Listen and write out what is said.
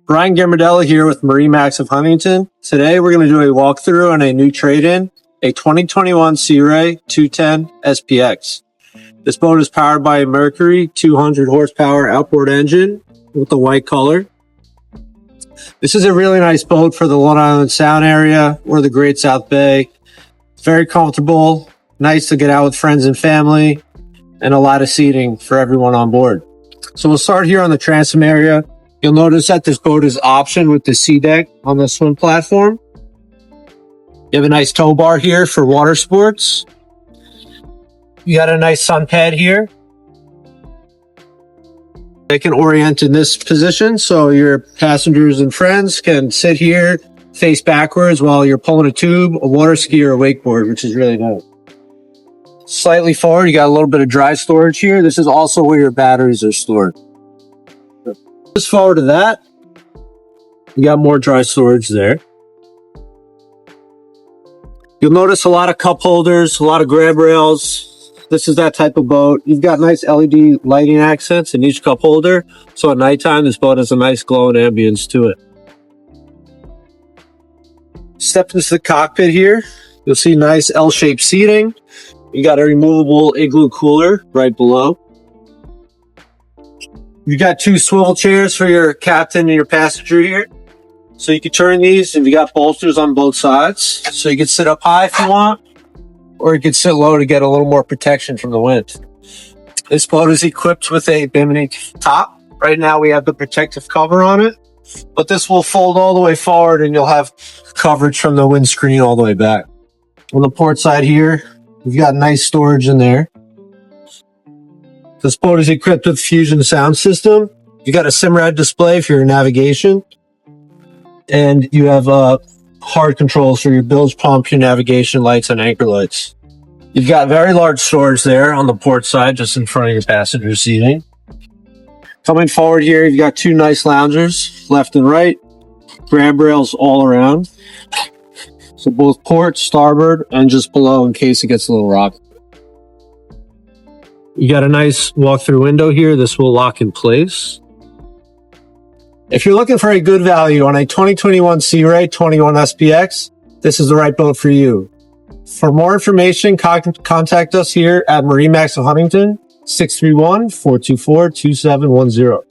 Brian Gambardella here with MarineMax of Huntington. Today we're going to do a walkthrough on a new trade-in, a 2021 Sea Ray 210 SPX. This boat is powered by a Mercury 200 horsepower outboard engine with the white color. This is a really nice boat for the Long Island Sound area or the Great South Bay. It's very comfortable, nice to get out with friends and family, and a lot of seating for everyone on board. So we'll start here on the transom area. You'll notice that this boat is optioned with the sea deck on the swim platform. You have a nice tow bar here for water sports. You got a nice sun pad here. They can orient in this position so your passengers and friends can sit here, face backwards while you're pulling a tube, a water ski, or a wakeboard, which is really nice. Slightly forward, you got a little bit of dry storage here. This is also where your batteries are stored. Just forward to that, you got more dry storage there. You'll notice a lot of cup holders, a lot of grab rails. This is that type of boat. You've got nice LED lighting accents in each cup holder, so at nighttime this boat has a nice glowing ambience to it. Step into the cockpit here. You'll see nice L-shaped seating. You got a removable igloo cooler right below. You got two swivel chairs for your captain and your passenger here. So you can turn these and you got bolsters on both sides. So you can sit up high if you want, or you can sit low to get a little more protection from the wind. This boat is equipped with a bimini top. Right now we have the protective cover on it, but this will fold all the way forward and you'll have coverage from the windscreen all the way back. On the port side here, you've got nice storage in there. This boat is equipped with Fusion sound system. You got a SIMRAD display for your navigation, and you have hard controls for your bilge pump, your navigation lights, and anchor lights. You've got very large storage there on the port side, just in front of your passenger seating. Coming forward here, you've got two nice loungers, left and right, grab rails all around. So both port, starboard, and just below in case it gets a little rocky. You got a nice walk-through window here. This will lock in place. If you're looking for a good value on a 2021 Sea Ray 21 SPX, this is the right boat for you. For more information, contact us here at MarineMax of Huntington, 631-424-2710.